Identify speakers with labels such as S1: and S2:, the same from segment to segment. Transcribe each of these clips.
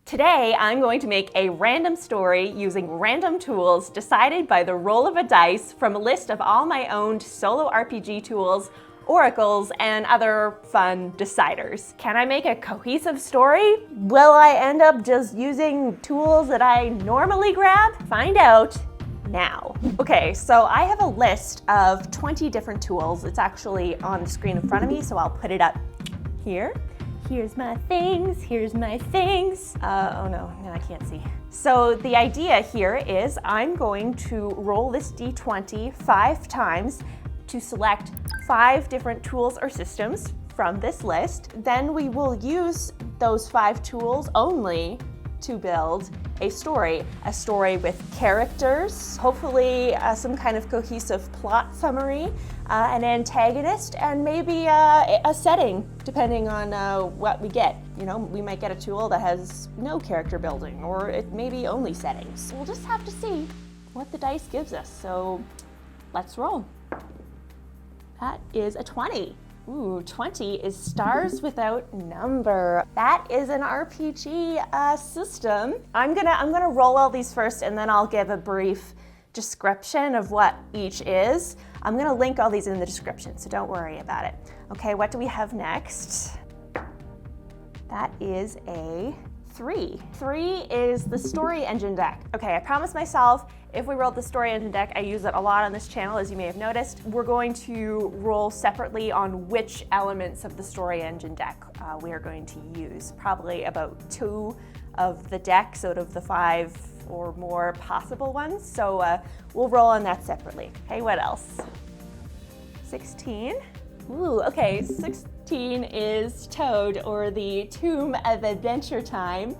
S1: Today, I'm going to make a random story using random tools decided by the roll of a dice from a list of all my owned solo RPG tools, oracles, and other fun deciders. Can I make a cohesive story? Will I end up just using tools that I normally grab? Find out now. Okay, so I have a list of 20 different tools. It's actually on the screen in front of me, so I'll put it up here. Here's my things, here's my things. Oh no, I can't see. So the idea here is I'm going to roll this D20 5 times to select 5 different tools or systems from this list. Then we will use those 5 tools only to build a story with characters, hopefully some kind of cohesive plot summary, an antagonist, and maybe a setting, depending on what we get. You know, we might get a tool that has no character building, or it may be only settings. We'll just have to see what the dice gives us. So let's roll. That is a 20. Ooh, 20 is Stars Without Number. That is an RPG system. I'm gonna roll all these first, and then I'll give a brief description of what each is. I'm gonna link all these in the description, so don't worry about it. Okay, what do we have next? That is a 3. 3 is the Story Engine deck. Okay, I promised myself if we rolled the Story Engine deck, I use it a lot on this channel, as you may have noticed. We're going to roll separately on which elements of the Story Engine deck we are going to use. Probably about 2 of the deck, sort of the 5 or more possible ones. So we'll roll on that separately. Okay, what else? 16. Ooh, okay, 16 is Toad, or the Tome of Adventure Time,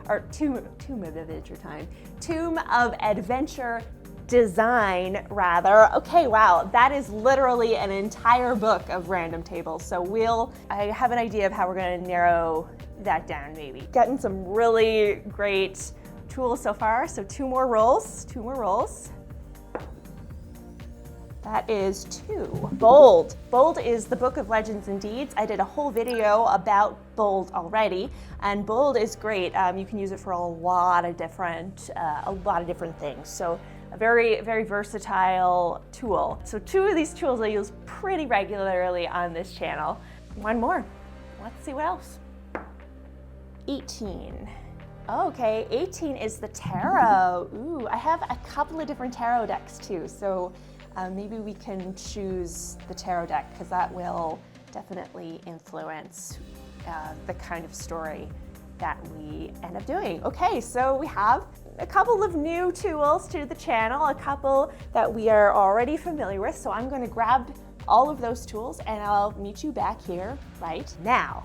S1: or Tome of Adventure Time. Tome of Adventure Design, rather. Okay, wow, that is literally an entire book of random tables. So I have an idea of how we're gonna narrow that down, maybe. Gotten some really great tools so far, so 2 more rolls. That is 2. Bold. Bold is the Book of Legends and Deeds. I did a whole video about Bold already, and Bold is great. You can use it for a lot of different things. So a very, very versatile tool. So 2 of these tools I use pretty regularly on this channel. 1 more. Let's see what else. 18. Okay, 18 is the Tarot. Ooh, I have a couple of different tarot decks too, so maybe we can choose the tarot deck, because that will definitely influence the kind of story that we end up doing. Okay, so we have a couple of new tools to the channel, a couple that we are already familiar with, so I'm going to grab all of those tools and I'll meet you back here right now.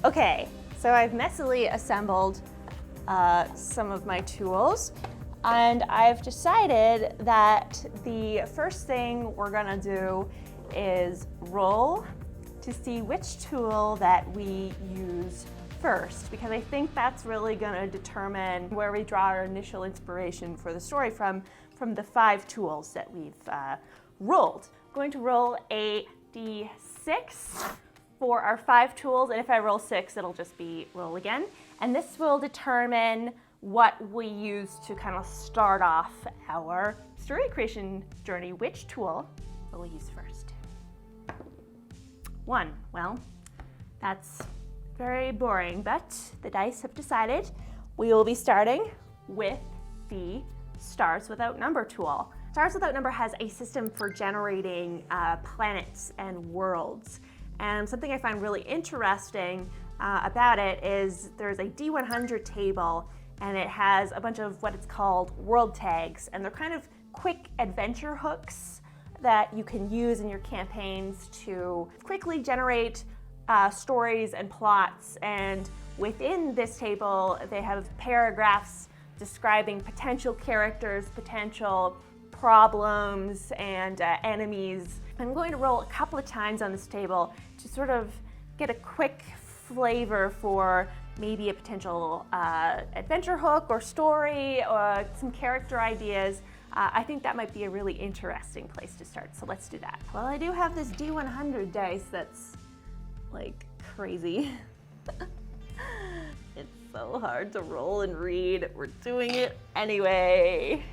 S1: Okay, so I've messily assembled some of my tools. And I've decided that the first thing we're gonna do is roll to see which tool that we use first, because I think that's really gonna determine where we draw our initial inspiration for the story from the 5 tools that we've rolled. I'm going to roll a D6 for our 5 tools, and if I roll 6, it'll just be roll again. And this will determine what we use to kind of start off our story creation journey. Which tool will we use first? 1. Well, that's very boring, but the dice have decided we will be starting with the Stars Without Number tool. Stars Without Number has a system for generating planets and worlds. And something I find really interesting about it is there's a D100 table, and it has a bunch of what it's called world tags, and they're kind of quick adventure hooks that you can use in your campaigns to quickly generate stories and plots. And within this table, they have paragraphs describing potential characters, potential problems, and enemies. I'm going to roll a couple of times on this table to sort of get a quick flavor for maybe a potential adventure hook or story or some character ideas. I think that might be a really interesting place to start, so let's do that. Well, I do have this D100 dice that's like crazy. It's so hard to roll and read. We're doing it anyway.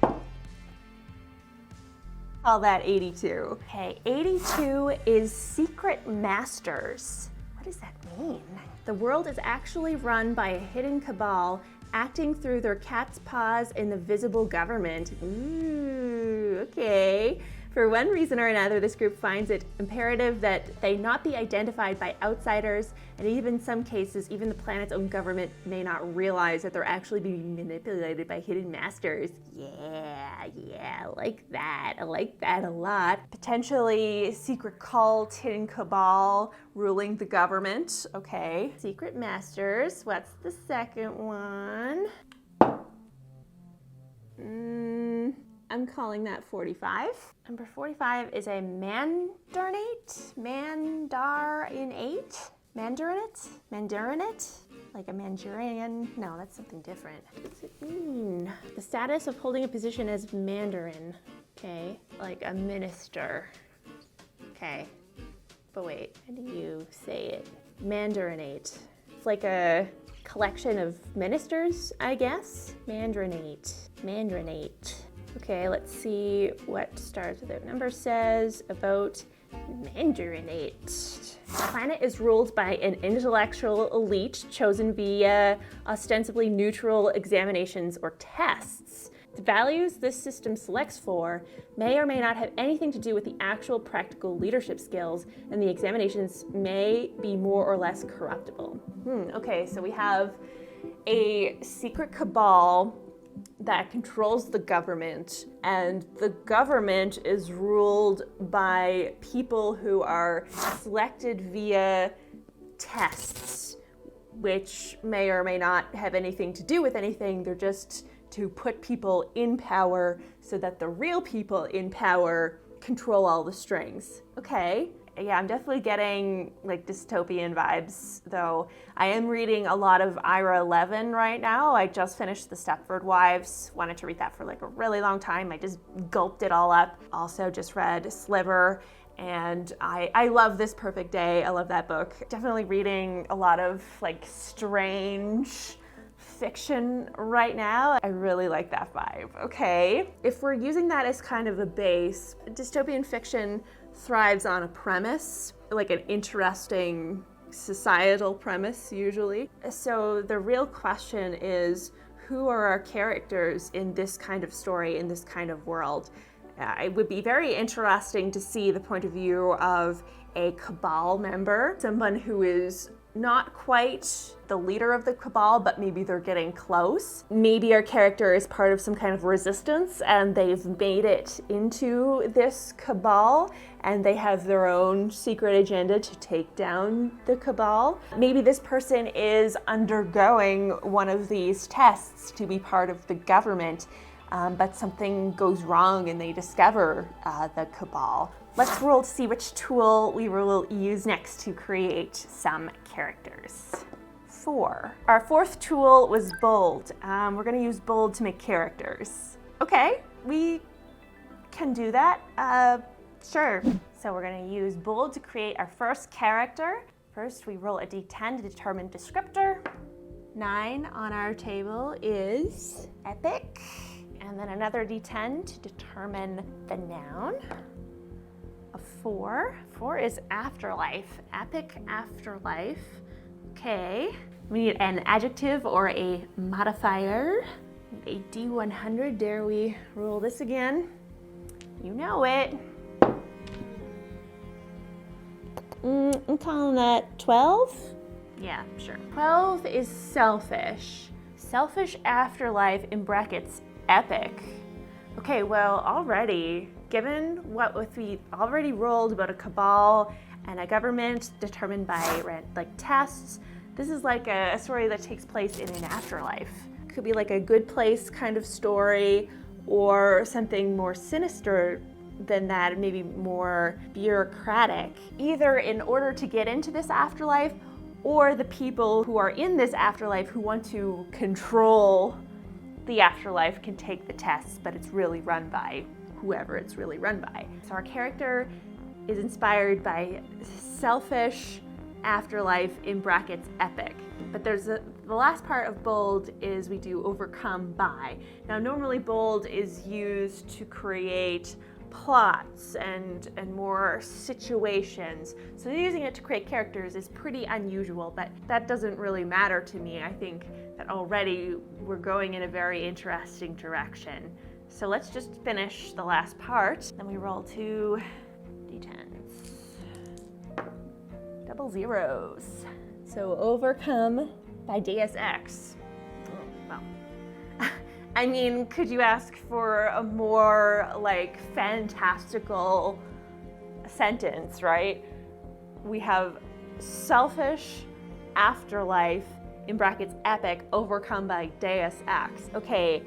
S1: Call that 82. Okay, 82 is Secret Masters. What does that mean? The world is actually run by a hidden cabal acting through their cat's paws in the visible government. Ooh, okay. For one reason or another, this group finds it imperative that they not be identified by outsiders, and even in some cases, even the planet's own government may not realize that they're actually being manipulated by hidden masters. Yeah, I like that. I like that a lot. Potentially secret cult, hidden cabal, ruling the government. Okay. Secret masters. What's the second one? I'm calling that 45. Number 45 is a mandarinate? Mandarinate? Like a Manchurian? No, that's something different. What does it mean? The status of holding a position as Mandarin. Okay, like a minister. Okay, but wait, how do you say it? Mandarinate. It's like a collection of ministers, I guess? Mandarinate. Okay, let's see what stars with that number says about Mandarinate. The planet is ruled by an intellectual elite chosen via ostensibly neutral examinations or tests. The values this system selects for may or may not have anything to do with the actual practical leadership skills, and the examinations may be more or less corruptible. Okay, so we have a secret cabal that controls the government, and the government is ruled by people who are selected via tests, which may or may not have anything to do with anything. They're just to put people in power so that the real people in power control all the strings. Okay. Yeah, I'm definitely getting like dystopian vibes, though. I am reading a lot of Ira Levin right now. I just finished The Stepford Wives. Wanted to read that for like a really long time. I just gulped it all up. Also just read Sliver, and I love This Perfect Day. I love that book. Definitely reading a lot of like strange fiction right now. I really like that vibe. Okay. If we're using that as kind of a base, dystopian fiction thrives on a premise, like an interesting societal premise usually. So the real question is, who are our characters in this kind of story, in this kind of world? It would be very interesting to see the point of view of a cabal member, someone who is not quite the leader of the cabal, but maybe they're getting close. Maybe our character is part of some kind of resistance and they've made it into this cabal and they have their own secret agenda to take down the cabal. Maybe this person is undergoing one of these tests to be part of the government, but something goes wrong and they discover the cabal. Let's roll to see which tool we will use next to create some characters. 4. Our fourth tool was bold. We're gonna use bold to make characters. Okay, we can do that. Sure. So we're gonna use bold to create our first character. First, we roll a d10 to determine descriptor. 9 on our table is epic. And then another d10 to determine the noun. A 4. 4 is afterlife. Epic afterlife. Okay. We need an adjective or a modifier. A D100. Dare we roll this again? You know it. I'm calling that 12. Yeah, sure. 12 is selfish. Selfish afterlife in brackets epic. Okay, well, already, given what we already rolled about a cabal and a government determined by like tests, this is like a story that takes place in an afterlife. It could be like a good place kind of story, or something more sinister than that, maybe more bureaucratic. Either in order to get into this afterlife, or the people who are in this afterlife who want to control the afterlife can take the tests, but it's really run by whoever it's really run by. So our character is inspired by selfish afterlife in brackets epic. But there's The last part of bold is we do overcome by. Now normally bold is used to create plots and more situations. So using it to create characters is pretty unusual, but that doesn't really matter to me. I think that already we're going in a very interesting direction. So let's just finish the last part. Then we roll 2 d10s. Double zeros. So overcome by Deus Ex. Well, I mean, could you ask for a more like fantastical sentence, right? We have selfish afterlife, in brackets epic, overcome by Deus Ex. Okay,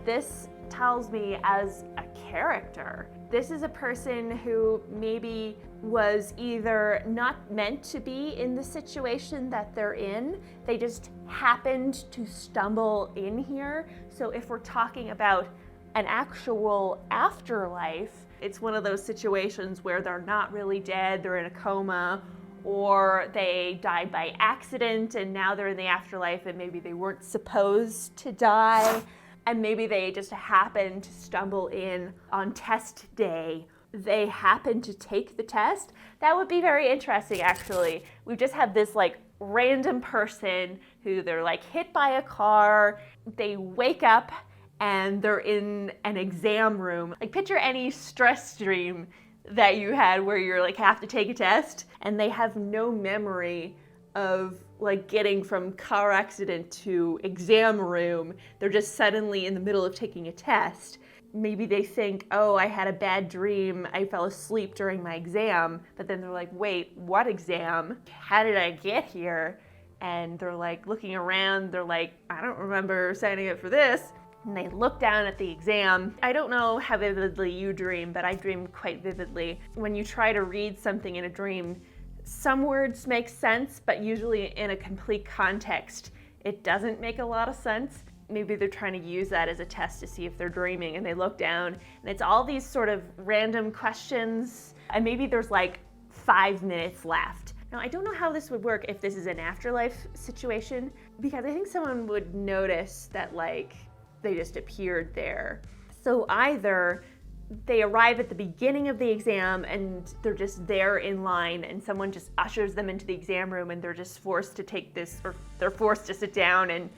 S1: this tells me as a character. This is a person who maybe was either not meant to be in the situation that they're in, they just happened to stumble in here. So if we're talking about an actual afterlife, it's one of those situations where they're not really dead, they're in a coma, or they died by accident and now they're in the afterlife and maybe they weren't supposed to die. And maybe they just happened to stumble in on test day. They happened to take the test. That would be very interesting, actually. We just have this like random person who they're like hit by a car. They wake up and they're in an exam room. Like picture any stress dream that you had where you're like have to take a test and they have no memory of like getting from car accident to exam room. They're just suddenly in the middle of taking a test. Maybe they think, oh, I had a bad dream, I fell asleep during my exam, but then they're like, wait, what exam? How did I get here? And they're like looking around, they're like, I don't remember signing up for this. And they look down at the exam. I don't know how vividly you dream, but I dream quite vividly. When you try to read something in a dream, some words make sense, but usually in a complete context, it doesn't make a lot of sense. Maybe they're trying to use that as a test to see if they're dreaming, and they look down and it's all these sort of random questions, and maybe there's like 5 minutes left. Now, I don't know how this would work if this is an afterlife situation, because I think someone would notice that like they just appeared there. So either they arrive at the beginning of the exam and they're just there in line and someone just ushers them into the exam room and they're just forced to take this, or they're forced to sit down and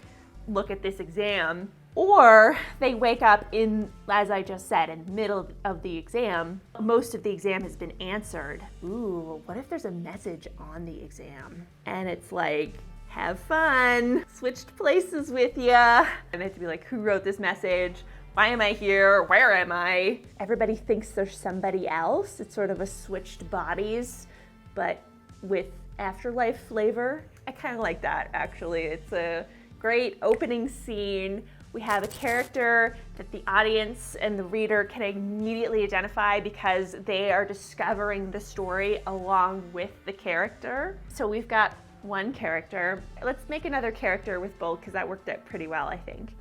S1: look at this exam. Or they wake up in, as I just said, in the middle of the exam. Most of the exam has been answered. Ooh, what if there's a message on the exam? And it's like, have fun, switched places with ya. And they have to be like, who wrote this message? Why am I here? Where am I? Everybody thinks there's somebody else. It's sort of a switched bodies, but with afterlife flavor. I kind of like that, actually. It's a great opening scene. We have a character that the audience and the reader can immediately identify because they are discovering the story along with the character. So we've got one character. Let's make another character with bold because that worked out pretty well, I think.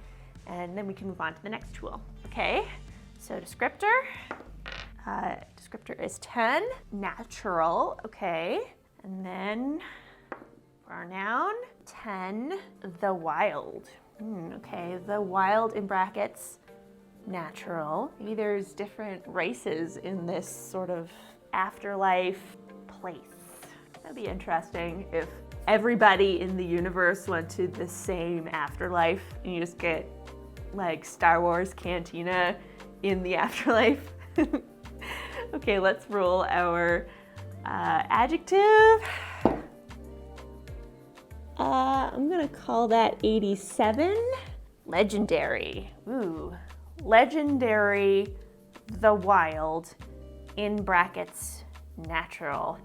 S1: And then we can move on to the next tool. Okay, so descriptor. Descriptor is 10. Natural, okay. And then for our noun, 10, the wild. Okay, the wild in brackets, natural. Maybe there's different races in this sort of afterlife place. That'd be interesting if everybody in the universe went to the same afterlife and you just get like Star Wars Cantina in the afterlife. Okay, let's roll our adjective. I'm gonna call that 87. Legendary. Ooh, legendary, the wild, in brackets, natural.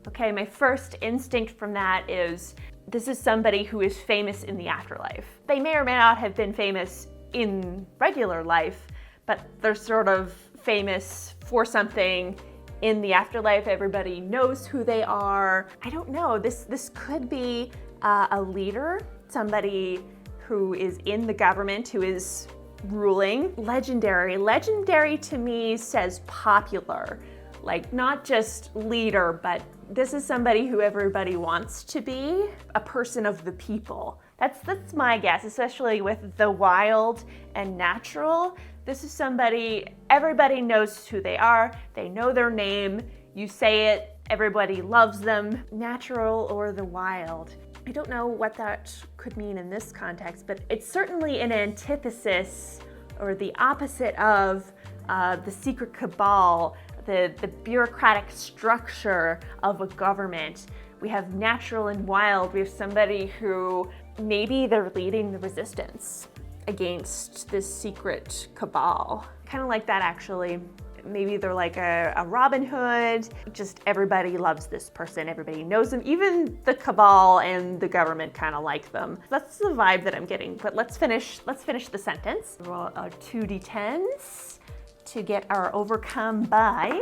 S1: Okay, my first instinct from that is this is somebody who is famous in the afterlife. They may or may not have been famous in regular life, but they're sort of famous for something in the afterlife. Everybody knows who they are. I don't know, this could be a leader, somebody who is in the government, who is ruling. Legendary. Legendary to me says popular, like not just leader, but this is somebody who everybody wants to be, a person of the people. That's my guess, especially with the wild and natural. This is somebody, everybody knows who they are, they know their name, you say it, everybody loves them. Natural or the wild. I don't know what that could mean in this context, but it's certainly an antithesis or the opposite of the secret cabal, the bureaucratic structure of a government. We have natural and wild. We have somebody who maybe they're leading the resistance against this secret cabal. Kind of like that, actually. Maybe they're like a Robin Hood. Just everybody loves this person. Everybody knows them. Even the cabal and the government kind of like them. That's the vibe that I'm getting. But let's finish the sentence. Roll our 2d10s to get our overcome by.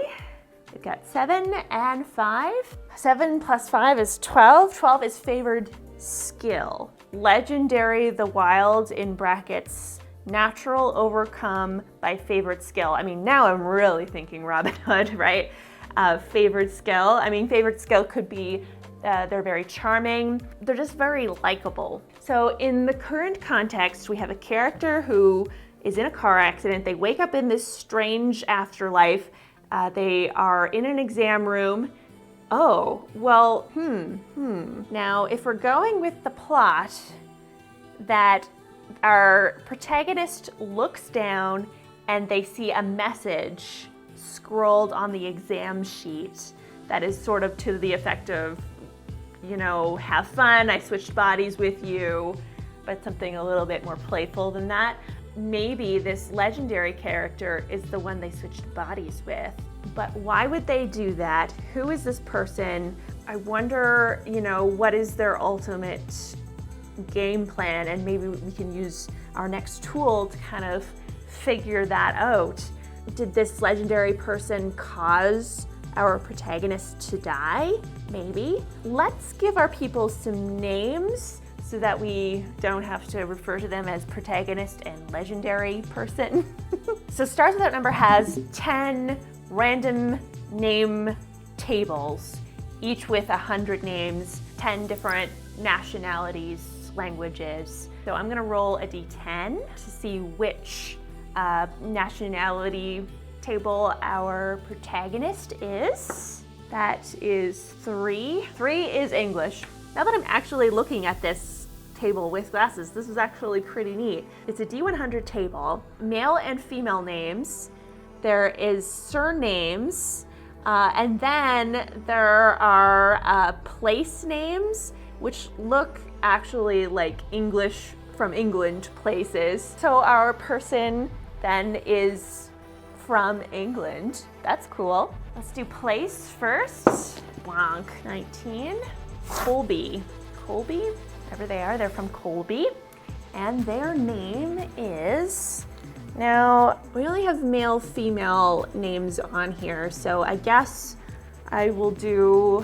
S1: We've got 7 and 5. 7 plus 5 is 12. 12 is favored skill. Legendary, the wild in brackets. Natural overcome by favorite skill. I mean, now I'm really thinking Robin Hood, right? Favorite skill. I mean, favorite skill could be they're very charming. They're just very likable. So in the current context, we have a character who is in a car accident. They wake up in this strange afterlife. They are in an exam room. Oh, well, Now, if we're going with the plot that our protagonist looks down and they see a message scrolled on the exam sheet that is sort of to the effect of, you know, have fun, I switched bodies with you, but something a little bit more playful than that. Maybe this legendary character is the one they switched bodies with. But why would they do that? Who is this person? I wonder, you know, what is their ultimate game plan? And maybe we can use our next tool to kind of figure that out. Did this legendary person cause our protagonist to die? Maybe. Let's give our people some names so that we don't have to refer to them as protagonist and legendary person. So Stars Without Number has 10 random name tables, each with 100 names, 10 different nationalities, languages. So I'm gonna roll a d10 to see which nationality table our protagonist is. That is 3. 3 is English. Now that I'm actually looking at this table with glasses, this is actually pretty neat. It's a D100 table, male and female names. There is surnames, and then there are place names, which look actually like English from England places. So our person then is from England. That's cool. Let's do place first. Blanc. 19. Colby. Colby, wherever they are, they're from Colby. And their name is... Now, we only have male, female names on here, so I guess I'll roll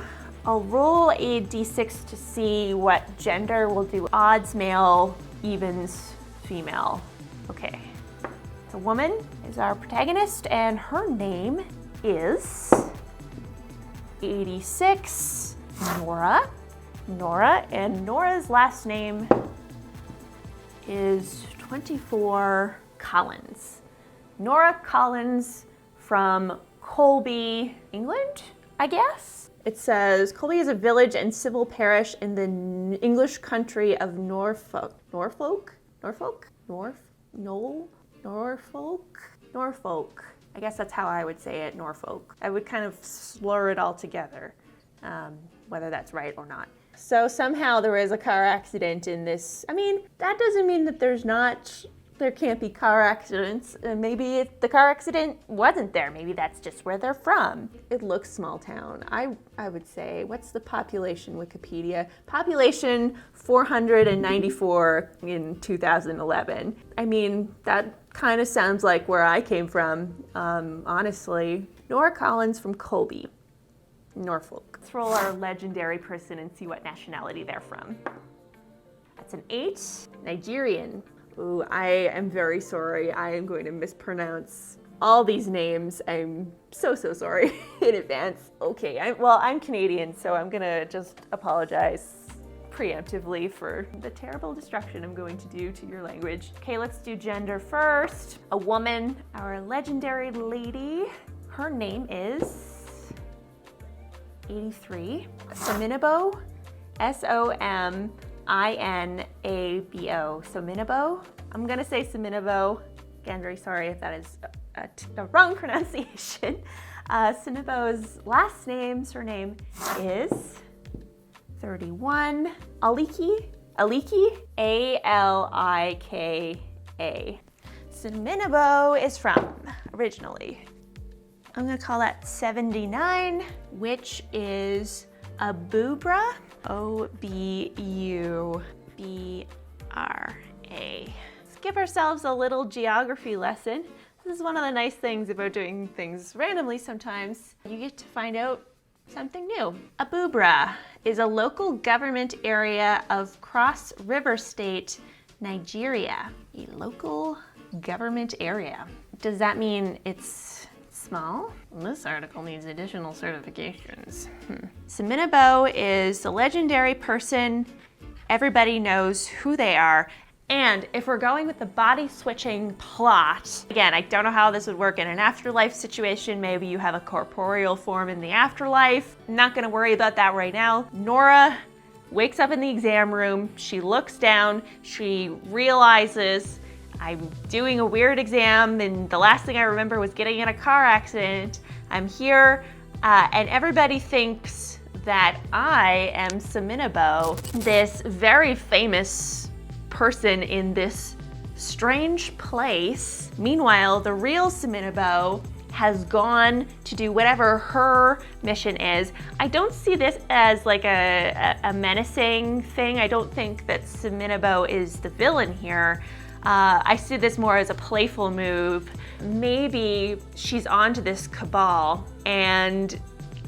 S1: a d6 to see what gender we'll do. Odds male, evens female. Okay. The woman is our protagonist, and her name is 86 Nora. Nora, and Nora's last name is 24 Collins. Nora Collins from Colby, England, I guess? It says, Colby is a village and civil parish in the English country of Norfolk. Norfolk? I guess that's how I would say it, Norfolk. I would kind of slur it all together, whether that's right or not. So somehow there is a car accident in this. I mean, that doesn't mean that there can't be car accidents. Maybe if the car accident wasn't there, maybe that's just where they're from. It looks small town. I would say, what's the population Wikipedia? Population 494 in 2011. I mean, that kind of sounds like where I came from, honestly. Nora Collins from Colby, Norfolk. Let's roll our legendary person and see what nationality they're from. That's an 8, Nigerian. Ooh, I am very sorry. I am going to mispronounce all these names. I'm so sorry in advance. Okay, I'm Canadian, so I'm gonna just apologize preemptively for the terrible destruction I'm going to do to your language. Okay, let's do gender first. A woman, our legendary lady, her name is 83. Sominabo, Sominabo. Sominabo. I'm gonna say Sominabo. Again, very sorry if that is a wrong pronunciation. Sinibo's last name, surname is 31. Aliki, A-L-I-K-A. Sominabo is from, originally, I'm gonna call that 79, which is Abubra, O-B-U-B-R-A. Let's give ourselves a little geography lesson. This is one of the nice things about doing things randomly sometimes. You get to find out something new. Abubra is a local government area of Cross River State, Nigeria. A local government area. Does that mean it's small? This article needs additional certifications. Sominabo is the legendary person. Everybody knows who they are. And if we're going with the body switching plot, again, I don't know how this would work in an afterlife situation. Maybe you have a corporeal form in the afterlife. I'm not gonna worry about that right now. Nora wakes up in the exam room. She looks down. She realizes, I'm doing a weird exam and the last thing I remember was getting in a car accident. I'm here and everybody thinks that I am Sominabo, this very famous person in this strange place. Meanwhile, the real Sominabo has gone to do whatever her mission is. I don't see this as like a menacing thing. I don't think that Sominabo is the villain here. I see this more as a playful move. Maybe she's onto this cabal and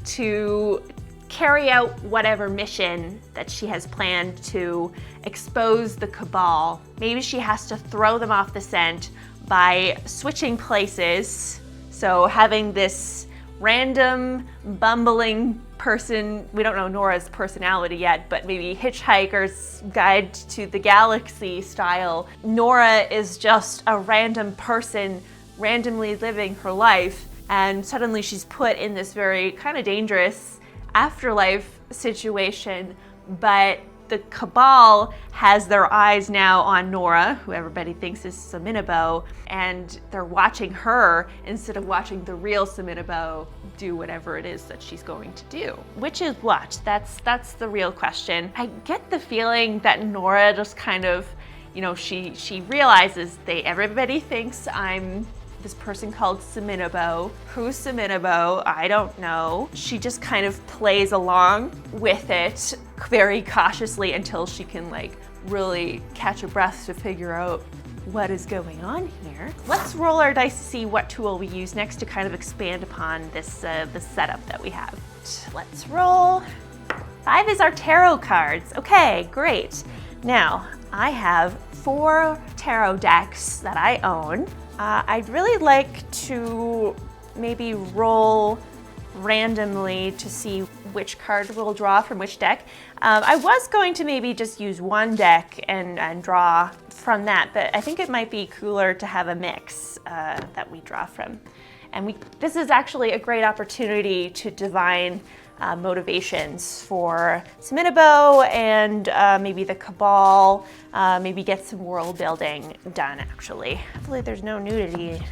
S1: to carry out whatever mission that she has planned to expose the cabal. Maybe she has to throw them off the scent by switching places. So having this random, bumbling person, we don't know Nora's personality yet, but maybe Hitchhiker's Guide to the Galaxy style. Nora is just a random person randomly living her life, and suddenly she's put in this very kind of dangerous afterlife situation, but the cabal has their eyes now on Nora, who everybody thinks is Sominabo, and they're watching her instead of watching the real Sominabo do whatever it is that she's going to do. Which is what? That's the real question. I get the feeling that Nora just kind of, you know, she realizes everybody thinks I'm this person called Sominabo. Who's Sominabo? I don't know. She just kind of plays along with it very cautiously until she can like really catch a breath to figure out what is going on here. Let's roll our dice to see what tool we use next to kind of expand upon this the setup that we have. Let's roll. 5 is our tarot cards. Okay, great. Now, I have 4 tarot decks that I own. I'd really like to maybe roll randomly to see which card we'll draw from which deck. I was going to maybe just use one deck and draw from that, but I think it might be cooler to have a mix that we draw from. And this is actually a great opportunity to divine motivations for Sominabo and maybe the cabal, maybe get some world building done actually. Hopefully there's no nudity.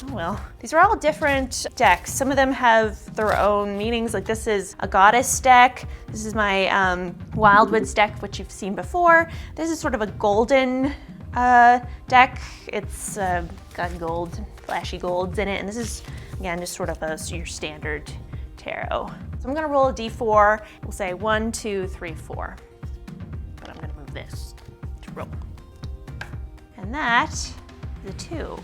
S1: Oh well. These are all different decks. Some of them have their own meanings. Like this is a goddess deck. This is my Wildwood deck, which you've seen before. This is sort of a golden deck. It's got gold, flashy golds in it. And this is, again, just sort of your standard tarot. So I'm gonna roll a d4. We'll say 1, 2, 3, 4. But I'm gonna move this to roll. And that is a 2.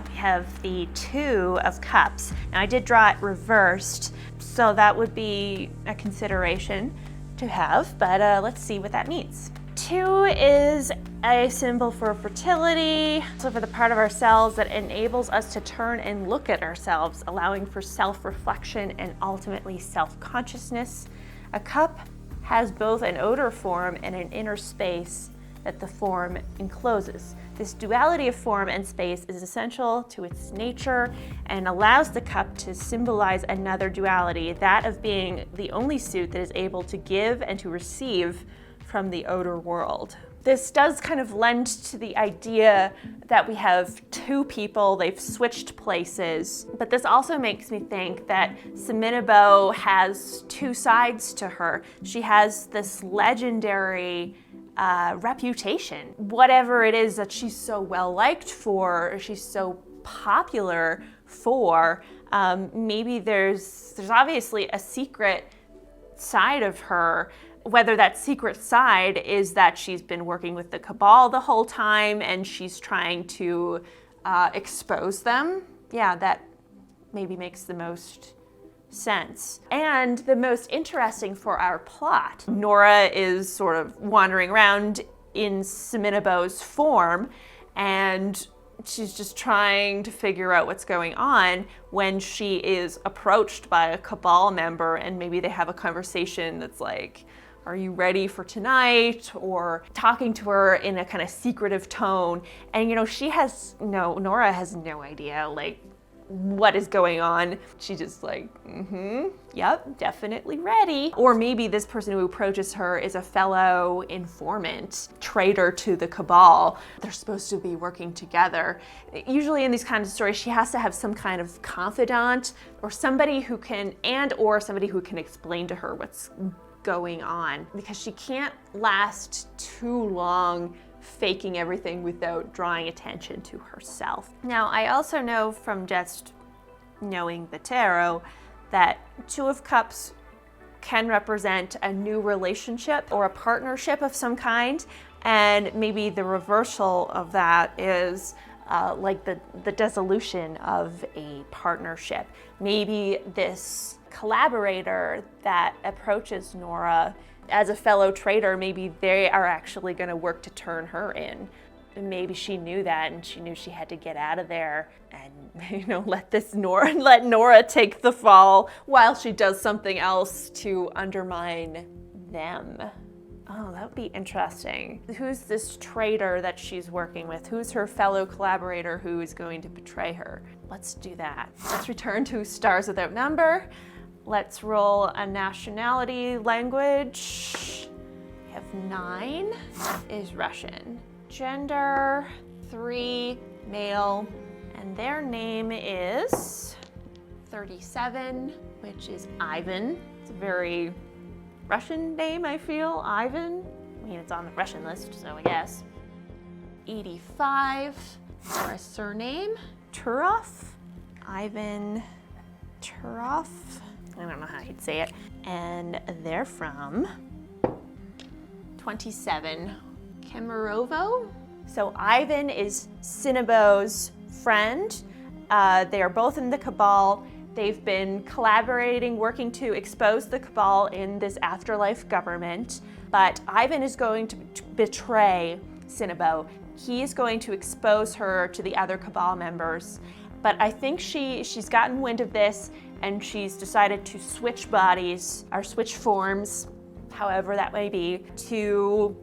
S1: We have the 2 of Cups. Now I did draw it reversed, so that would be a consideration to have, but let's see what that means. 2 is a symbol for fertility, so for the part of ourselves that enables us to turn and look at ourselves, allowing for self-reflection and ultimately self-consciousness. A cup has both an outer form and an inner space that the form encloses. This duality of form and space is essential to its nature and allows the cup to symbolize another duality, that of being the only suit that is able to give and to receive from the outer world. This does kind of lend to the idea that we have two people, they've switched places, but this also makes me think that Seminabo has two sides to her. She has this legendary reputation. Whatever it is that she's so well liked for, or she's so popular for, maybe there's obviously a secret side of her. Whether that secret side is that she's been working with the Cabal the whole time and she's trying to expose them. Yeah, that maybe makes the most sense. And the most interesting for our plot, Nora is sort of wandering around in Seminabo's form, and she's just trying to figure out what's going on when she is approached by a Cabal member, and maybe they have a conversation that's like, are you ready for tonight? Or talking to her in a kind of secretive tone. And Nora has no idea like what is going on. She's just like, yep, definitely ready. Or maybe this person who approaches her is a fellow informant, traitor to the Cabal. They're supposed to be working together. Usually in these kinds of stories, she has to have some kind of confidant or somebody who can, or somebody who can explain to her what's going on, because she can't last too long faking everything without drawing attention to herself. Now, I also know from just knowing the tarot that Two of Cups can represent a new relationship or a partnership of some kind, and maybe the reversal of that is like the dissolution of a partnership. Maybe this collaborator that approaches Nora as a fellow traitor, maybe they are actually going to work to turn her in. And maybe she knew that, and she knew she had to get out of there and let Nora take the fall while she does something else to undermine them. Oh, that would be interesting. Who's this traitor that she's working with? Who's her fellow collaborator who is going to betray her? Let's do that. Let's return to Stars Without Number. Let's roll a nationality, language. We have 9 is Russian. Gender, 3, male. And their name is 37, which is Ivan. It's a very Russian name, I feel, Ivan. I mean, it's on the Russian list, so I guess. 85 for a surname, Turov. Ivan Turov. I don't know how you'd say it. And they're from 27, Kemerovo. So Ivan is Sinabo's friend. They are both in the Cabal. They've been collaborating, working to expose the Cabal in this afterlife government. But Ivan is going to betray Sinabo. He is going to expose her to the other Cabal members. But I think she's gotten wind of this, and she's decided to switch bodies, or switch forms, however that may be, to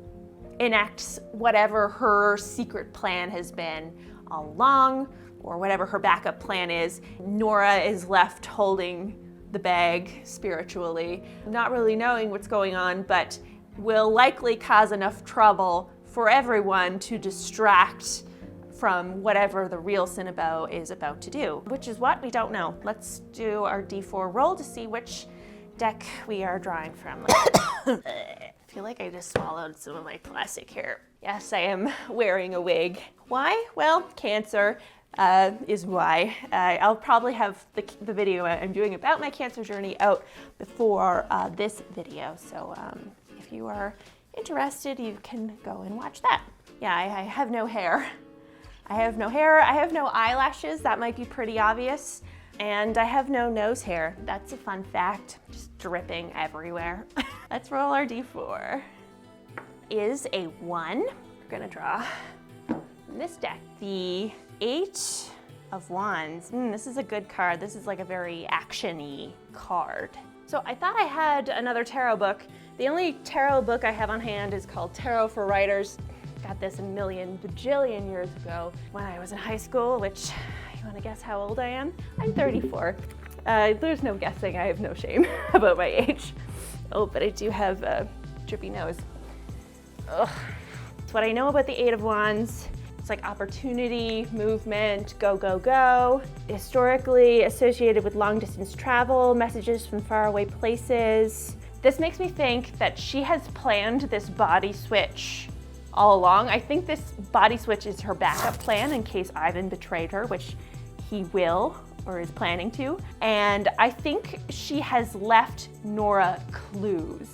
S1: enact whatever her secret plan has been all along, or whatever her backup plan is. Nora is left holding the bag spiritually, not really knowing what's going on, but will likely cause enough trouble for everyone to distract from whatever the real Sinabo is about to do, which is what we don't know. Let's do our D4 roll to see which deck we are drawing from. I feel like I just swallowed some of my plastic hair. Yes, I am wearing a wig. Why? Well, Cancer is why. I'll probably have the video I'm doing about my Cancer journey out before this video, so if you are interested, you can go and watch that. Yeah, I have no hair. I have no hair, I have no eyelashes, that might be pretty obvious, and I have no nose hair. That's a fun fact, just dripping everywhere. Let's roll our D4. Is a 1. We're gonna draw from this deck the 8 of Wands. This is a good card. This is like a very action-y card. So I thought I had another tarot book The only tarot book I have on hand is called Tarot for Writers. Got this a million bajillion years ago when I was in high school, which, you wanna guess how old I am? I'm 34. There's no guessing, I have no shame about my age. Oh, but I do have a drippy nose. Ugh. That's what I know about the Eight of Wands. It's like opportunity, movement, go, go, go. Historically associated with long distance travel, messages from faraway places. This makes me think that she has planned this body switch all along. I think this body switch is her backup plan in case Ivan betrayed her, which he will or is planning to. And I think she has left Nora clues.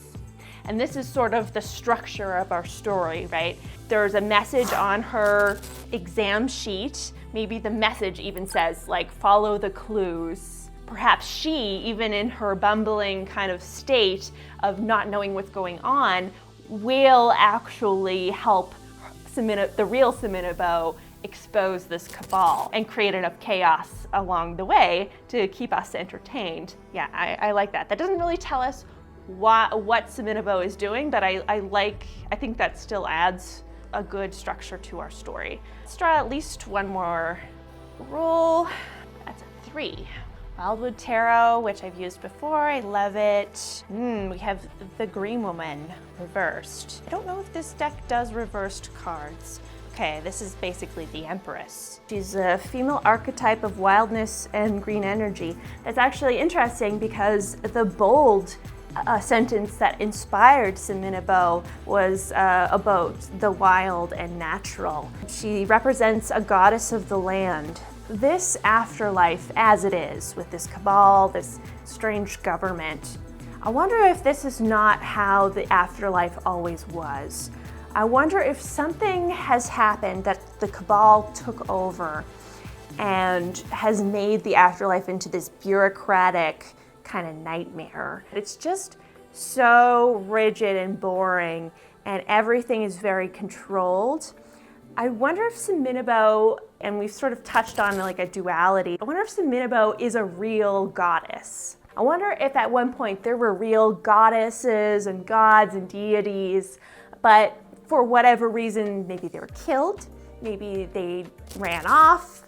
S1: And this is sort of the structure of our story, right? There's a message on her exam sheet. Maybe the message even says, like, follow the clues. Perhaps she, even in her bumbling kind of state of not knowing what's going on, will actually help the real Siminabo expose this cabal and create enough chaos along the way to keep us entertained. Yeah, I like that. That doesn't really tell us what Siminabo is doing, but I think that still adds a good structure to our story. Let's draw at least one more roll. That's a 3. Wildwood Tarot, which I've used before, I love it. We have the Green Woman reversed. I don't know if this deck does reversed cards. Okay, this is basically the Empress. She's a female archetype of wildness and green energy. That's actually interesting because the bold sentence that inspired Siminabo was about the wild and natural. She represents a goddess of the land. This afterlife as it is, with this cabal, this strange government, I wonder if this is not how the afterlife always was. I wonder if something has happened that the cabal took over and has made the afterlife into this bureaucratic kind of nightmare. It's just so rigid and boring, and everything is very controlled. I wonder if Siminabo, and we've sort of touched on like a duality, I wonder if Siminabo is a real goddess. I wonder if at one point there were real goddesses and gods and deities, but for whatever reason, maybe they were killed, maybe they ran off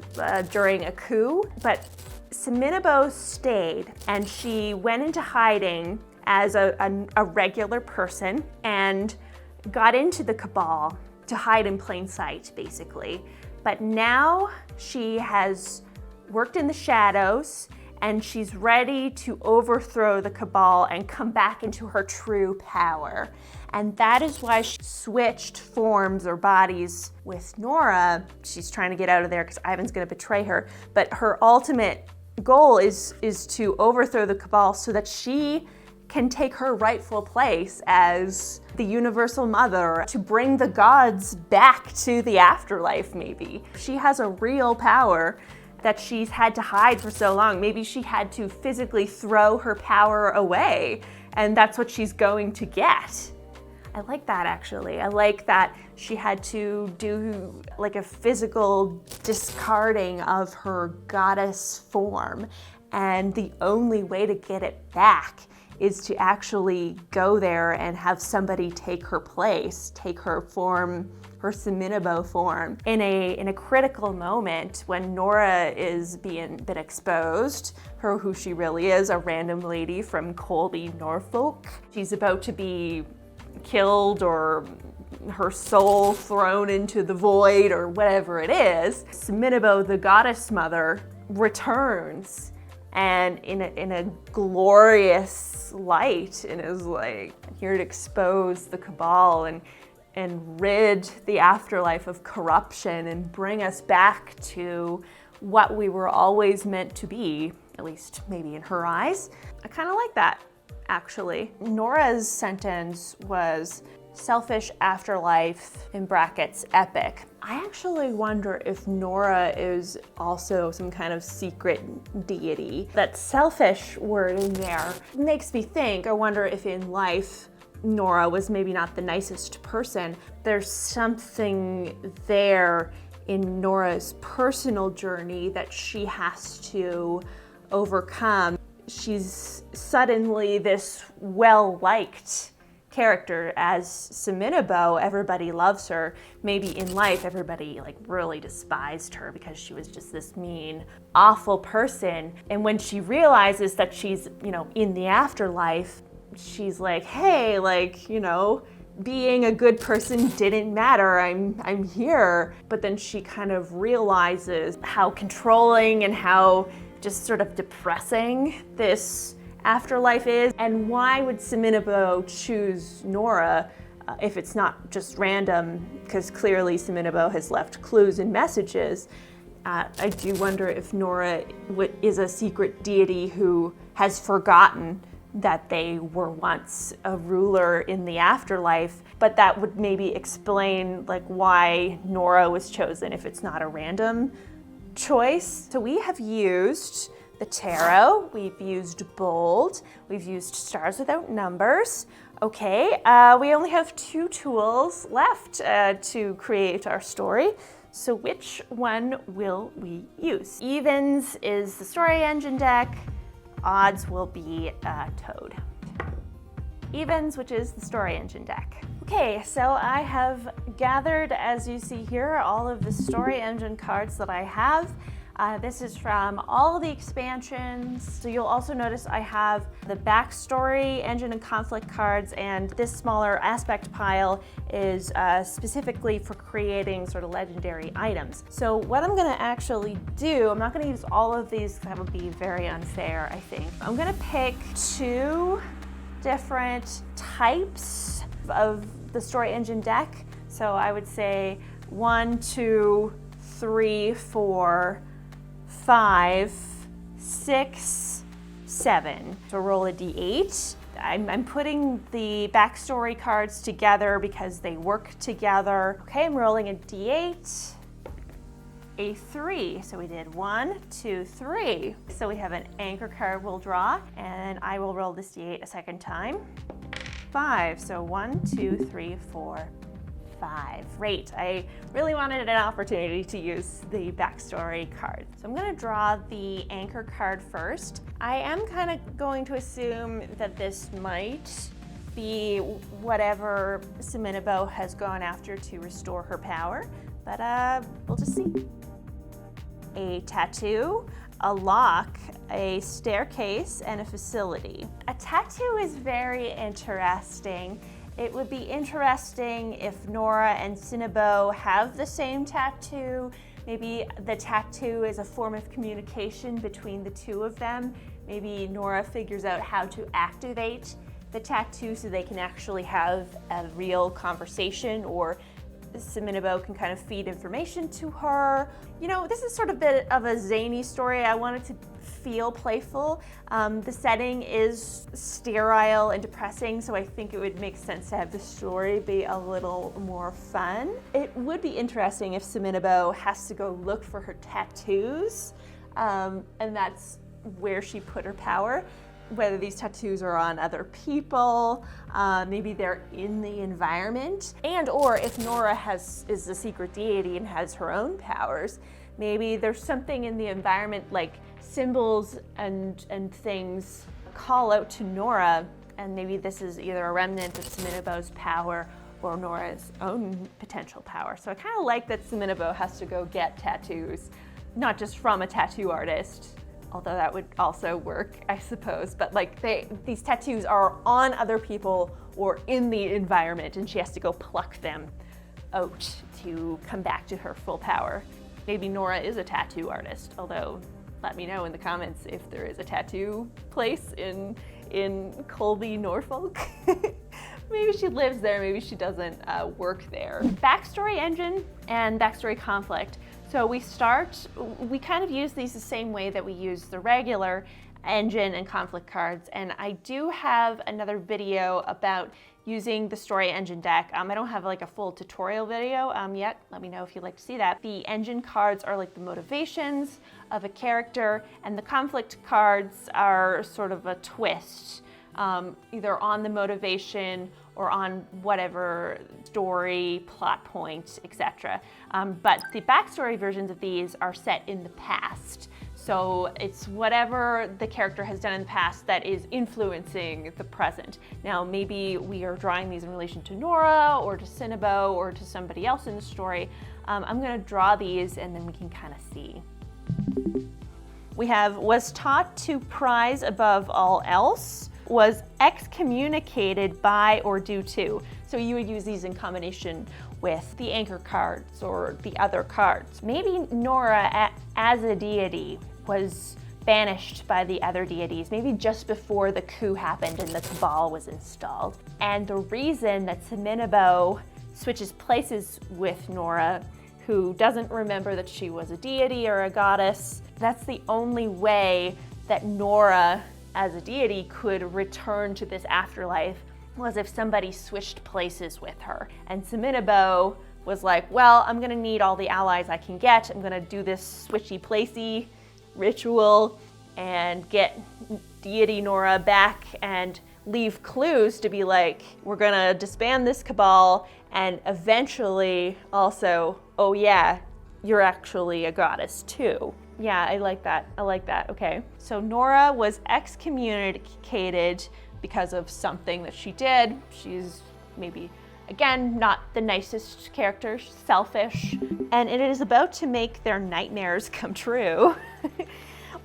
S1: during a coup, but Siminabo stayed, and she went into hiding as a regular person and got into the cabal to hide in plain sight, basically. But now she has worked in the shadows, and she's ready to overthrow the cabal and come back into her true power. And that is why she switched forms or bodies with Nora. She's trying to get out of there because Ivan's gonna betray her. But her ultimate goal is to overthrow the cabal so that she can take her rightful place as the universal mother, to bring the gods back to the afterlife, maybe. She has a real power that she's had to hide for so long. Maybe she had to physically throw her power away, and that's what she's going to get. I like that, actually. I like that she had to do like a physical discarding of her goddess form, and the only way to get it back is to actually go there and have somebody take her place, take her form, her Siminabo form. In a critical moment when Nora is been exposed, who she really is, a random lady from Colby, Norfolk. She's about to be killed or her soul thrown into the void or whatever it is. Siminabo, the goddess mother, returns, and in a glorious light, and is like here to expose the cabal and rid the afterlife of corruption and bring us back to what we were always meant to be, at least maybe in her eyes. I kind of like that, actually. Nora's sentence was selfish afterlife, in brackets, epic. I actually wonder if Nora is also some kind of secret deity. That selfish word in there makes me think, I wonder if in life Nora was maybe not the nicest person. There's something there in Nora's personal journey that she has to overcome. She's suddenly this well-liked character. As Suminabo, everybody loves her. Maybe in life, everybody like really despised her because she was just this mean, awful person. And when she realizes that she's, you know, in the afterlife, she's like, hey, like, you know, being a good person didn't matter. I'm here. But then she kind of realizes how controlling and how just sort of depressing this afterlife is. And why would Suminabo choose Nora if it's not just random? Because clearly Suminabo has left clues and messages. I do wonder if Nora is a secret deity who has forgotten that they were once a ruler in the afterlife, but that would maybe explain like why Nora was chosen if it's not a random choice. So we have used the tarot, we've used bold, we've used stars without numbers. Okay, we only have 2 tools left to create our story. So which one will we use? Evens is the story engine deck. Odds will be Toad. Evens, which is the story engine deck. Okay, so I have gathered, as you see here, all of the story engine cards that I have. This is from all of the expansions. So you'll also notice I have the backstory, engine and conflict cards, and this smaller aspect pile is specifically for creating sort of legendary items. So what I'm gonna actually do, I'm not gonna use all of these, that would be very unfair, I think. I'm gonna pick 2 different types of the story engine deck. So I would say 1, 2, 3, 4, 5, 6, 7. So roll a d8. I'm putting the backstory cards together because they work together. Okay, I'm rolling a d8. A 3. So we did 1, 2, 3. So we have an anchor card we'll draw, and I will roll this d8 a second time. 5. So 1, 2, 3, 4, 5. Great. I really wanted an opportunity to use the backstory card. So I'm going to draw the anchor card first. I am kind of going to assume that this might be whatever Suminabo has gone after to restore her power, but we'll just see. A tattoo, a lock, a staircase, and a facility. A tattoo is very interesting. It would be interesting if Nora and Suminabo have the same tattoo. Maybe the tattoo is a form of communication between the 2 of them. Maybe Nora figures out how to activate the tattoo so they can actually have a real conversation, or Suminabo can kind of feed information to her. You know, this is sort of a bit of a zany story. I wanted to feel playful. The setting is sterile and depressing, so I think it would make sense to have the story be a little more fun. It would be interesting if Suminabo has to go look for her tattoos, and that's where she put her power. Whether these tattoos are on other people, maybe they're in the environment, and or if Nora is a secret deity and has her own powers, maybe there's something in the environment, like symbols and things call out to Nora, and maybe this is either a remnant of Suminabo's power or Nora's own potential power. So I kind of like that Suminabo has to go get tattoos, not just from a tattoo artist, although that would also work, I suppose, but like these tattoos are on other people or in the environment, and she has to go pluck them out to come back to her full power. Maybe Nora is a tattoo artist, although let me know in the comments if there is a tattoo place in Colby, Norfolk. Maybe she lives there, maybe she doesn't work there. Backstory engine and backstory conflict. So we kind of use these the same way that we use the regular engine and conflict cards, and I do have another video about using the story engine deck. I don't have like a full tutorial video yet. Let me know if you'd like to see that. The engine cards are like the motivations of a character, and the conflict cards are sort of a twist, either on the motivation or on whatever story, plot point, etc. But the backstory versions of these are set in the past. So it's whatever the character has done in the past that is influencing the present. Now, maybe we are drawing these in relation to Nora or to Cinnabo or to somebody else in the story. I'm gonna draw these and then we can kind of see. We have was taught to prize above all else, was excommunicated by or due to. So you would use these in combination with the anchor cards or the other cards. Maybe Nora as a deity was banished by the other deities, maybe just before the coup happened and the Cabal was installed. And the reason that Cinnabo switches places with Nora, who doesn't remember that she was a deity or a goddess, that's the only way that Nora as a deity could return to this afterlife, was if somebody switched places with her. And Cinnabo was like, well, I'm gonna need all the allies I can get. I'm gonna do this switchy placey ritual and get deity Nora back and leave clues to be like, we're gonna disband this Cabal and eventually also, oh yeah, you're actually a goddess too. Yeah, I like that, okay. So Nora was excommunicated because of something that she did. She's maybe, again, not the nicest character, she's selfish, and it is about to make their nightmares come true.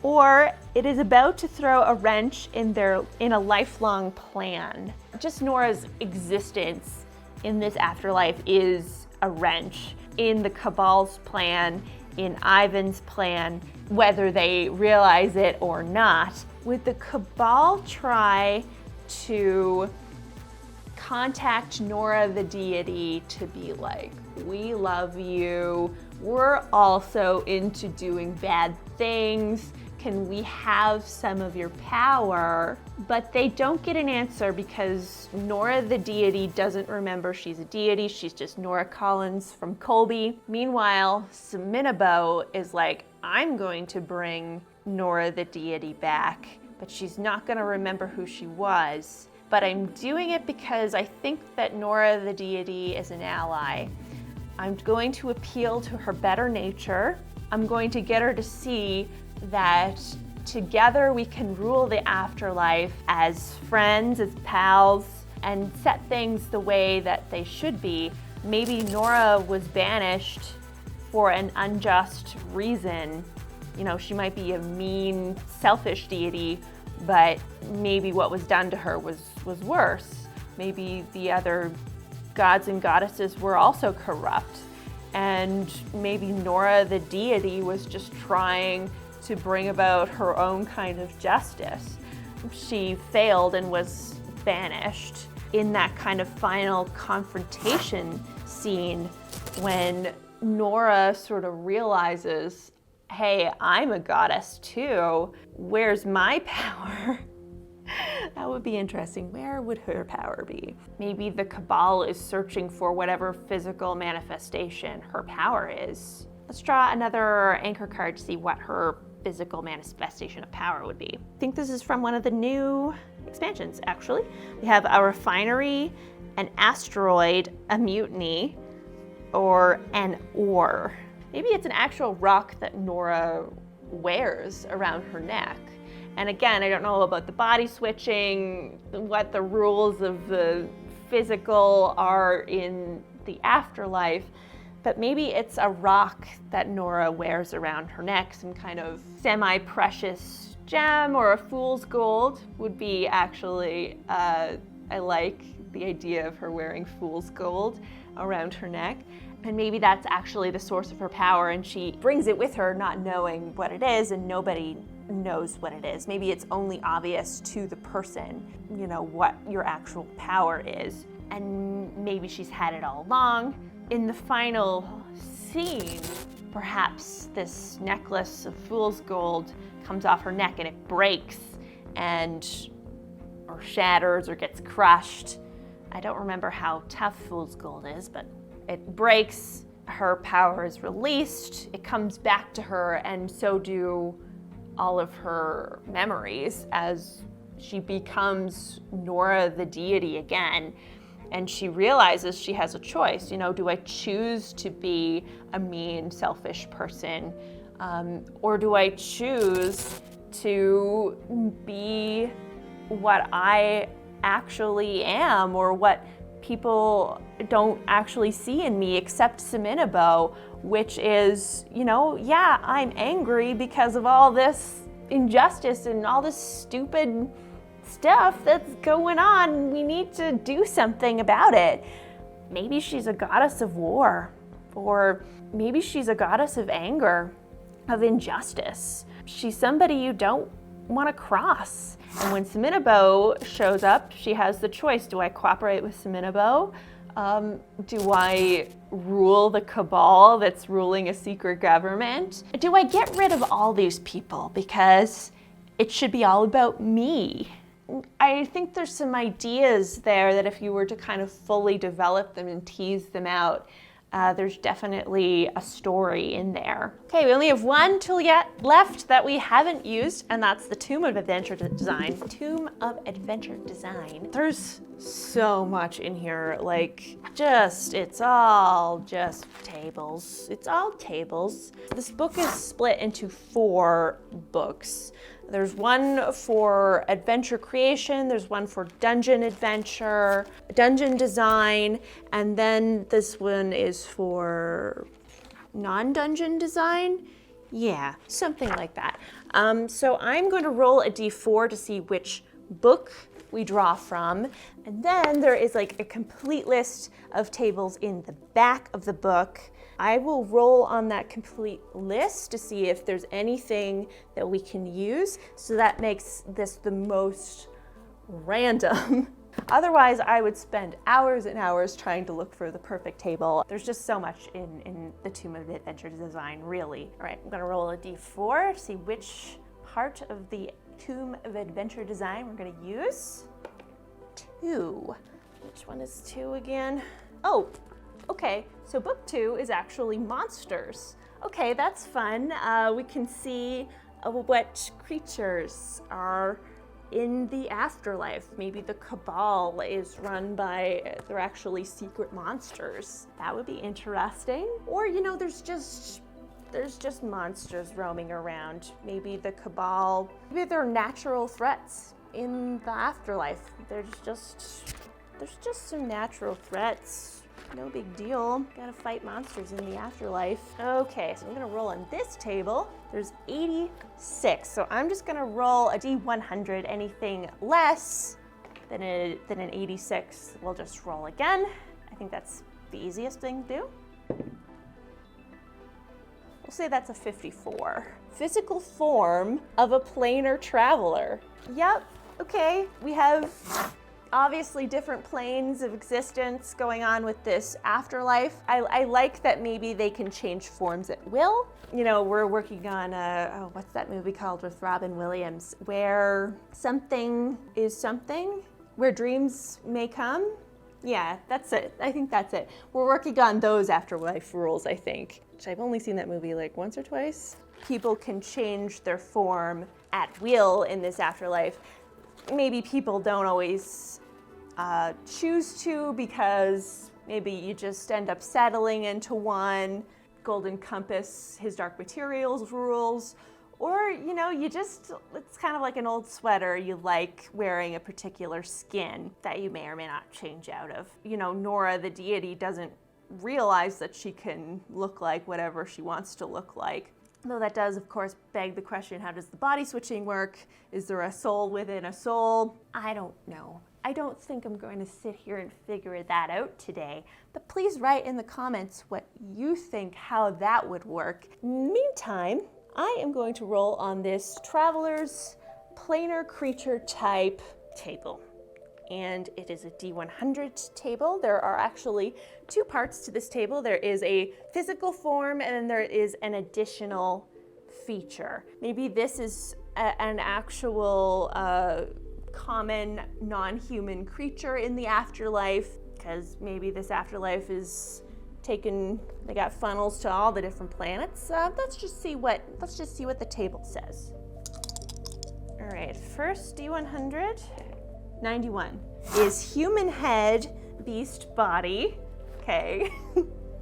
S1: Or it is about to throw a wrench in a lifelong plan. Just Nora's existence in this afterlife is a wrench in the Cabal's plan, in Ivan's plan, whether they realize it or not. Would the Cabal try to contact Nora the deity to be like, we love you, we're also into doing bad things, can we have some of your power? But they don't get an answer because Nora the deity doesn't remember she's a deity, she's just Nora Collins from Colby. Meanwhile, Cinnabo is like, I'm going to bring Nora the deity back, but she's not gonna remember who she was. But I'm doing it because I think that Nora the deity is an ally. I'm going to appeal to her better nature. I'm going to get her to see that together we can rule the afterlife as friends, as pals, and set things the way that they should be. Maybe Nora was banished for an unjust reason. You know, she might be a mean, selfish deity, but maybe what was done to her was worse. Maybe the other gods and goddesses were also corrupt. And maybe Nora the deity was just trying to bring about her own kind of justice. She failed and was banished. In that kind of final confrontation scene when Nora sort of realizes, hey, I'm a goddess too, where's my power? That would be interesting. Where would her power be? Maybe the Cabal is searching for whatever physical manifestation her power is. Let's draw another anchor card to see what her physical manifestation of power would be. I think this is from one of the new expansions, actually. We have a refinery, an asteroid, a mutiny, or an ore. Maybe it's an actual rock that Nora wears around her neck. And again, I don't know about the body switching, what the rules of the physical are in the afterlife, but maybe it's a rock that Nora wears around her neck, some kind of semi-precious gem or a fool's gold would be actually, I like the idea of her wearing fool's gold around her neck. And maybe that's actually the source of her power and she brings it with her not knowing what it is and nobody knows what it is. Maybe it's only obvious to the person, you know, what your actual power is. And maybe she's had it all along. In the final scene, perhaps this necklace of fool's gold comes off her neck and it breaks or shatters or gets crushed. I don't remember how tough fool's gold is, but it breaks, her power is released, it comes back to her, and so do all of her memories as she becomes Nora the deity again. And she realizes she has a choice. You know, do I choose to be a mean, selfish person, Or do I choose to be what I actually am, or what people don't actually see in me except Seminabo, which is, yeah, I'm angry because of all this injustice and all this stupid stuff that's going on. We need to do something about it. Maybe she's a goddess of war, or maybe she's a goddess of anger, of injustice. She's somebody you don't want to cross. And when Seminabo shows up, she has the choice. Do I cooperate with Seminabo? Do I rule the cabal that's ruling a secret government? Do I get rid of all these people because it should be all about me? I think there's some ideas there that if you were to kind of fully develop them and tease them out, there's definitely a story in there. Okay, we only have one tool yet left that we haven't used, and that's the Tome of Adventure Design. Tome of Adventure Design. There's so much in here, it's all just tables. It's all tables. This book is split into 4 books. There's one for adventure creation, there's one for dungeon adventure, dungeon design, and then this one is for non-dungeon design? Yeah, something like that. So I'm going to roll a d4 to see which book we draw from, and then there is a complete list of tables in the back of the book. I will roll on that complete list to see if there's anything that we can use, so that makes this the most random. Otherwise, I would spend hours and hours trying to look for the perfect table. There's just so much in the Tome of Adventure Design, really. All right, I'm gonna roll a d4 to see which part of the Tome of Adventure Design we're gonna use. 2. Which one is 2 again? Oh, okay, so book 2 is actually monsters. Okay, that's fun. We can see what creatures are in the afterlife. Maybe the cabal is run by, they're actually secret monsters. That would be interesting. Or, there's just monsters roaming around. Maybe the cabal, maybe they're natural threats in the afterlife. There's just some natural threats. No big deal. Gotta fight monsters in the afterlife. Okay, so I'm gonna roll on this table. There's 86, so I'm just gonna roll a d100. Anything less than an 86, we'll just roll again. I think that's the easiest thing to do. We'll say that's a 54. Physical form of a planar traveler. Yep, okay, we have obviously different planes of existence going on with this afterlife. I like that maybe they can change forms at will. We're working on what's that movie called with Robin Williams, where something is something, where dreams may come. Yeah, that's it. I think that's it. We're working on those afterlife rules, I think, which I've only seen that movie once or twice. People can change their form at will in this afterlife. Maybe people don't always choose to, because maybe you just end up settling into one. Golden Compass, his Dark Materials rules, or it's kind of like an old sweater. You like wearing a particular skin that you may or may not change out of. Nora the deity doesn't realize that she can look like whatever she wants to look like. Though that does, of course, beg the question, how does the body switching work? Is there a soul within a soul? I don't know. I don't think I'm going to sit here and figure that out today, but please write in the comments what you think how that would work. Meantime, I am going to roll on this Traveler's Planar Creature Type table. And it is a D100 table. There are actually 2 parts to this table. There is a physical form, and then there is an additional feature. Maybe this is an actual common non-human creature in the afterlife, because maybe this afterlife is they got funnels to all the different planets. Let's just see what the table says. All right, first D100. 91 is human head, beast body. Okay.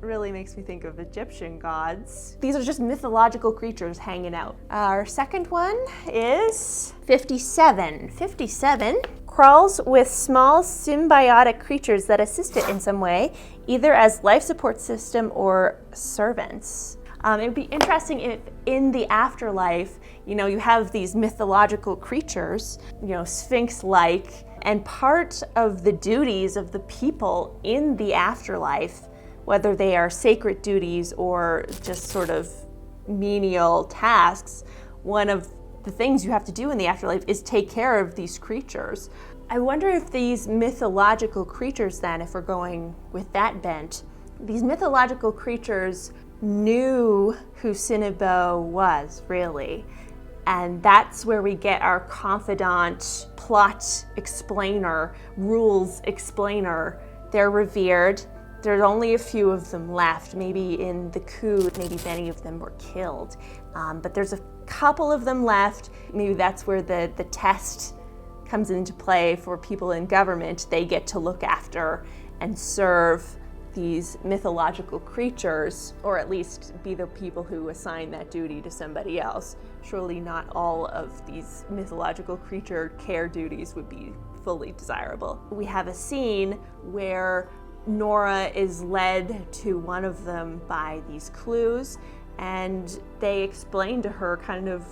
S1: really makes me think of Egyptian gods. These are just mythological creatures hanging out. Our second one is 57. 57 crawls with small symbiotic creatures that assist it in some way, either as life support system or servants. It would be interesting if in the afterlife, you have these mythological creatures, Sphinx-like, and part of the duties of the people in the afterlife, whether they are sacred duties or just sort of menial tasks, one of the things you have to do in the afterlife is take care of these creatures. I wonder if these mythological creatures then, if we're going with that bent, these mythological creatures knew who Sinebo was, really. And that's where we get our confidant, plot explainer, rules explainer. They're revered. There's only a few of them left. Maybe in the coup, maybe many of them were killed. But there's a couple of them left. Maybe that's where the test comes into play for people in government. They get to look after and serve these mythological creatures, or at least be the people who assign that duty to somebody else. Surely not all of these mythological creature care duties would be fully desirable. We have a scene where Nora is led to one of them by these clues, and they explain to her kind of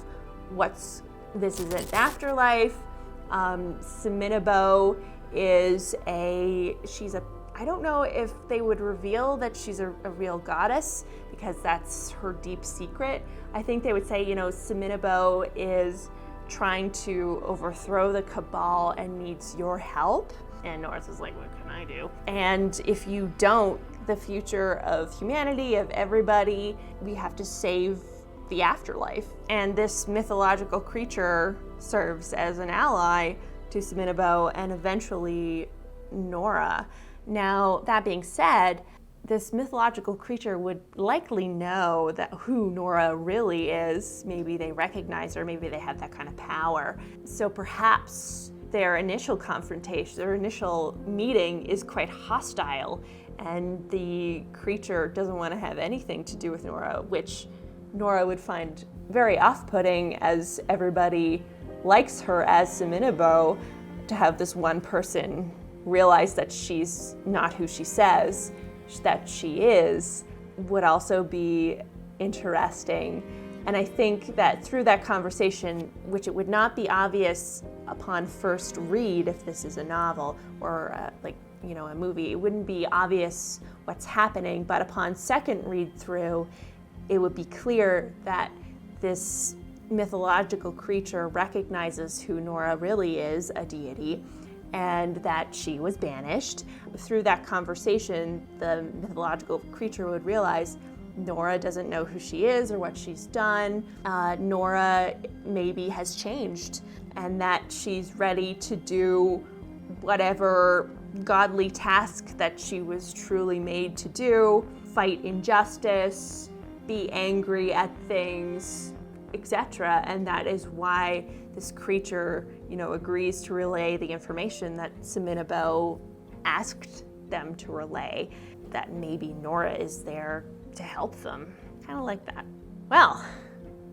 S1: this is an afterlife. Sinebo is I don't know if they would reveal that she's a real goddess, because that's her deep secret. I think they would say, Sinebo is trying to overthrow the cabal and needs your help. And Norris is like, what can I do? And if you don't, the future of humanity, of everybody, we have to save the afterlife. And this mythological creature serves as an ally to Sinebo and eventually Nora. Now, that being said, this mythological creature would likely know who Nora really is. Maybe they recognize her, maybe they have that kind of power. So perhaps their initial confrontation, their initial meeting is quite hostile, and the creature doesn't want to have anything to do with Nora, which Nora would find very off-putting, as everybody likes her as Sinebo. To have this one person realize that she's not who she says that she is would also be interesting. And I think that through that conversation, which it would not be obvious upon first read if this is a novel or a movie, it wouldn't be obvious what's happening, but upon second read through, it would be clear that this mythological creature recognizes who Nora really is, a deity, and that she was banished. Through that conversation, the mythological creature would realize Nora doesn't know who she is or what she's done. Nora maybe has changed, and that she's ready to do whatever godly task that she was truly made to do, fight injustice, be angry at things, etc. And that is why this creature, agrees to relay the information that Sinebo asked them to relay, that maybe Nora is there to help them. Kind of like that. Well,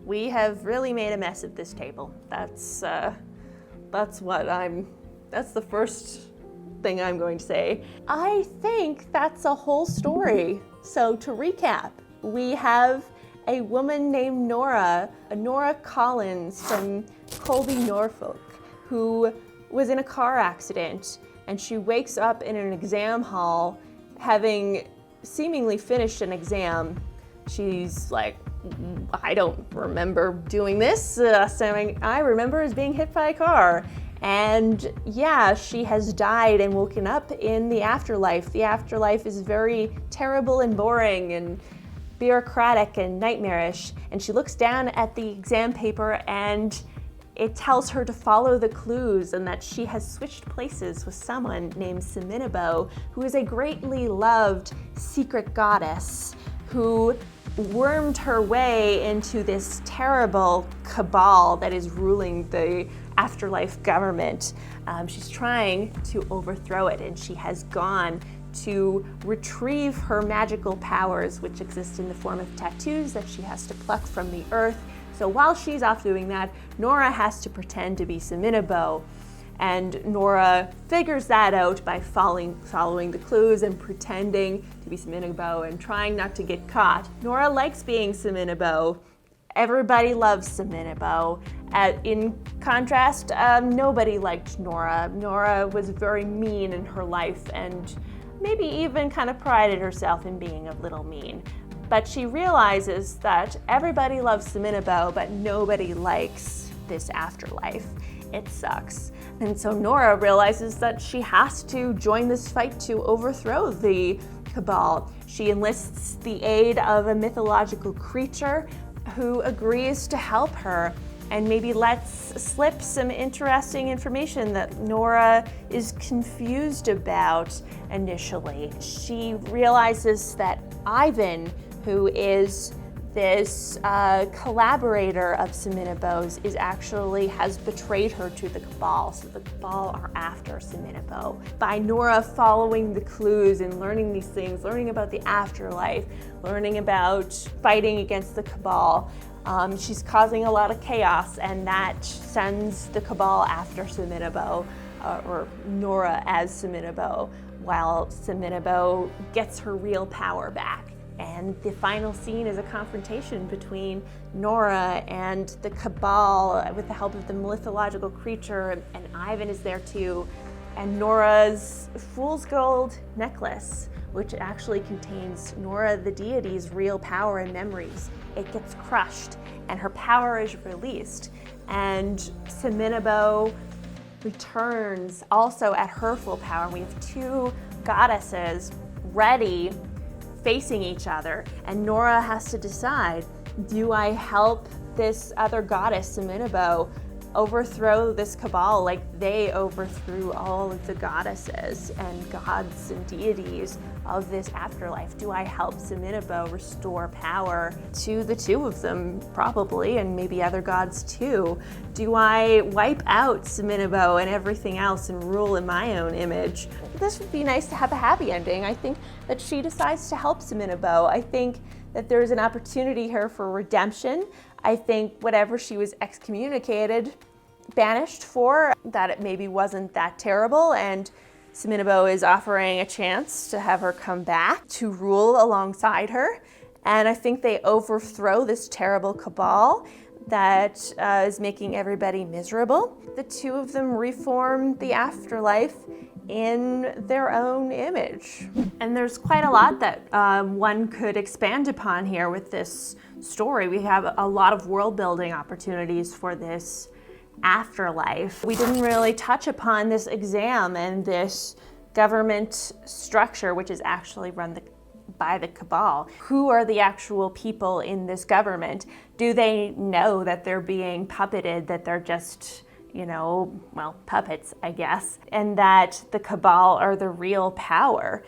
S1: we have really made a mess at this table. That's the first thing I'm going to say. I think that's a whole story. So to recap, we have a woman named Nora Collins from Colby, Norfolk, who was in a car accident, and she wakes up in an exam hall having seemingly finished an exam. She's like, I don't remember doing this. I remember as being hit by a car. And yeah, she has died and woken up in the afterlife. The afterlife is very terrible and boring and bureaucratic and nightmarish. And she looks down at the exam paper and it tells her to follow the clues, and that she has switched places with someone named Sinebo, who is a greatly loved secret goddess who wormed her way into this terrible cabal that is ruling the afterlife government. She's trying to overthrow it, and she has gone to retrieve her magical powers, which exist in the form of tattoos that she has to pluck from the earth. So while she's off doing that, Nora has to pretend to be Seminabo. And Nora figures that out by following the clues and pretending to be Seminabo and trying not to get caught. Nora likes being Seminabo. Everybody loves Seminabo. In contrast, nobody liked Nora. Nora was very mean in her life and maybe even kind of prided herself in being a little mean. But she realizes that everybody loves Seminabo, but nobody likes this afterlife. It sucks. And so Nora realizes that she has to join this fight to overthrow the Cabal. She enlists the aid of a mythological creature who agrees to help her and maybe lets slip some interesting information that Nora is confused about initially. She realizes that Ivan, who is this collaborator of Seminabo's, has betrayed her to the Cabal, so the Cabal are after Seminabo. By Nora following the clues and learning these things, learning about the afterlife, learning about fighting against the Cabal, she's causing a lot of chaos, and that sends the Cabal after Seminabo, or Nora as Seminabo, while Seminabo gets her real power back. And the final scene is a confrontation between Nora and the Cabal with the help of the mythological creature, and Ivan is there too. And Nora's fool's gold necklace, which actually contains Nora the deity's real power and memories, it gets crushed and her power is released. And Seminabo returns also at her full power. We have two goddesses ready, facing each other, and Nora has to decide, do I help this other goddess, Seminabo, overthrow this Cabal like they overthrew all of the goddesses and gods and deities of this afterlife? Do I help Seminabo restore power to the two of them, probably, and maybe other gods too? Do I wipe out Seminabo and everything else and rule in my own image? This would be nice to have a happy ending. I think that she decides to help Seminabo. I think that there's an opportunity here for redemption. I think whatever she was excommunicated, banished for, that it maybe wasn't that terrible, and Seminabo is offering a chance to have her come back to rule alongside her. And I think they overthrow this terrible Cabal that is making everybody miserable. The two of them reform the afterlife in their own image. And there's quite a lot that one could expand upon here with this story. We have a lot of world building opportunities for this afterlife. We didn't really touch upon this exam and this government structure, which is actually run by the Cabal. Who are the actual people in this government? Do they know that they're being puppeted, that they're just, puppets, I guess, and that the Cabal are the real power?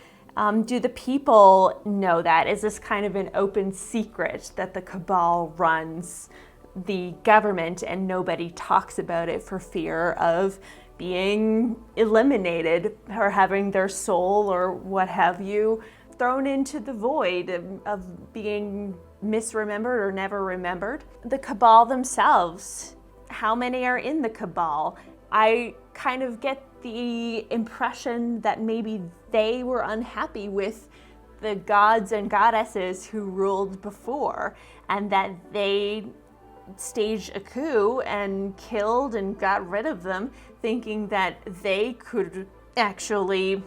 S1: Do the people know that? Is this kind of an open secret that the Cabal runs the government and nobody talks about it for fear of being eliminated or having their soul or what have you thrown into the void of being misremembered or never remembered? The Cabal themselves, how many are in the Cabal? I kind of get the impression that maybe they were unhappy with the gods and goddesses who ruled before, and that they staged a coup and killed and got rid of them, thinking that they could actually,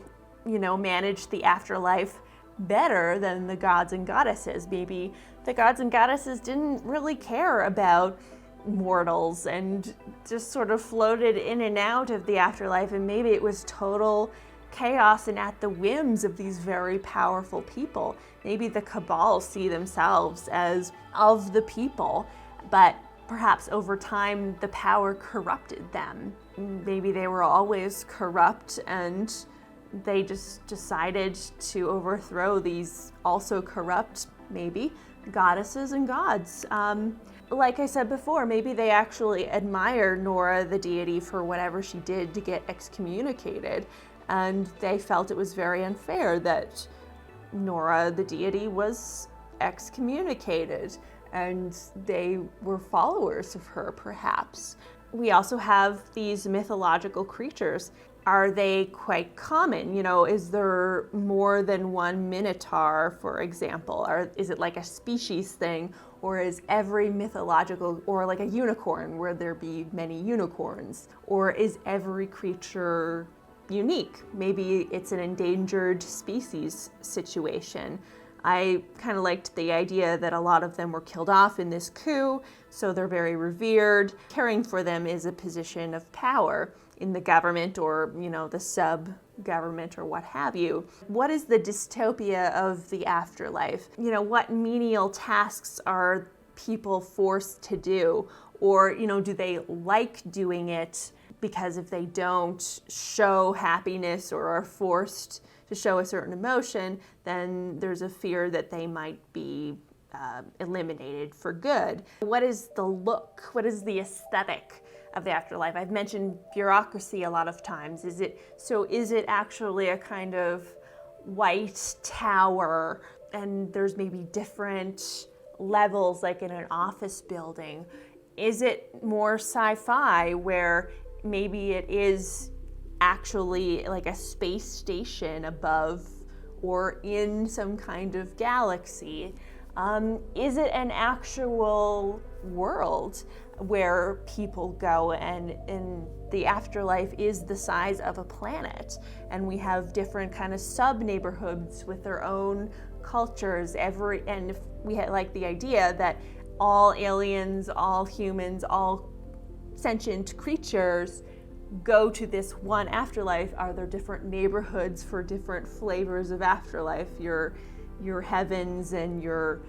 S1: manage the afterlife better than the gods and goddesses. Maybe the gods and goddesses didn't really care about mortals and just sort of floated in and out of the afterlife, and maybe it was total chaos and at the whims of these very powerful people. Maybe the Cabal see themselves as of the people, but perhaps over time the power corrupted them. Maybe they were always corrupt and they just decided to overthrow these also corrupt, maybe, goddesses and gods. Like I said before, maybe they actually admire Nora the deity for whatever she did to get excommunicated. and they felt it was very unfair that Nora, the deity, was excommunicated, and they were followers of her, perhaps. We also have these mythological creatures. Are they quite common? You know, is there more than one minotaur, for example? Or is it like a species thing? Or is every mythological, or like a unicorn, where there be many unicorns? Or is every creature unique? Maybe it's an endangered species situation. I kind of liked the idea that a lot of them were killed off in this coup, so they're very revered. Caring for them is a position of power in the government, or, you know, the sub-government, or what have you. What is the dystopia of the afterlife? You know, what menial tasks are people forced to do? Or, you know, do they like doing it because if they don't show happiness or are forced to show a certain emotion, then there's a fear that they might be eliminated for good. What is the look? What is the aesthetic of the afterlife? I've mentioned bureaucracy a lot of times. Is it actually a kind of white tower, and there's maybe different levels like in an office building? Is it more sci-fi, where maybe it is actually like a space station above or in some kind of galaxy? Is it an actual world where people go, and the afterlife is the size of a planet, and we have different kind of sub-neighborhoods with their own cultures, and if we had like the idea that all aliens, all humans, all sentient creatures go to this one afterlife, are there different neighborhoods for different flavors of afterlife? Your heavens and your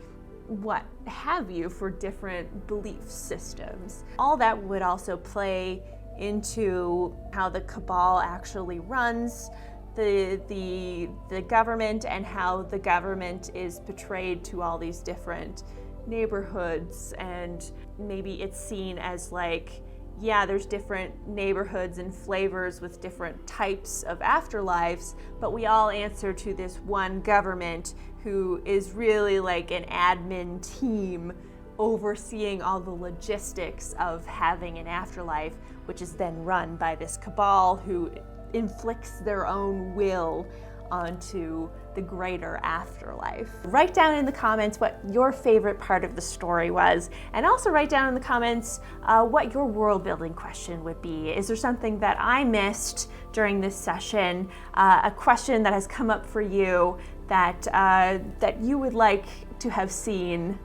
S1: what have you for different belief systems. All that would also play into how the cabal actually runs the government, and how the government is portrayed to all these different neighborhoods, and maybe it's seen as like, yeah, there's different neighborhoods and flavors with different types of afterlives, but we all answer to this one government who is really like an admin team overseeing all the logistics of having an afterlife, which is then run by this cabal who inflicts their own will onto the greater afterlife. Write down in the comments what your favorite part of the story was, and also write down in the comments what your world building question would be. Is there something that I missed during this session, a question that has come up for you that you would like to have seen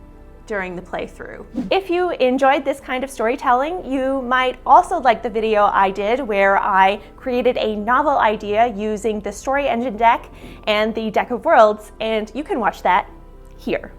S1: during the playthrough? If you enjoyed this kind of storytelling, you might also like the video I did where I created a novel idea using the Story Engine deck and the Deck of Worlds, and you can watch that here.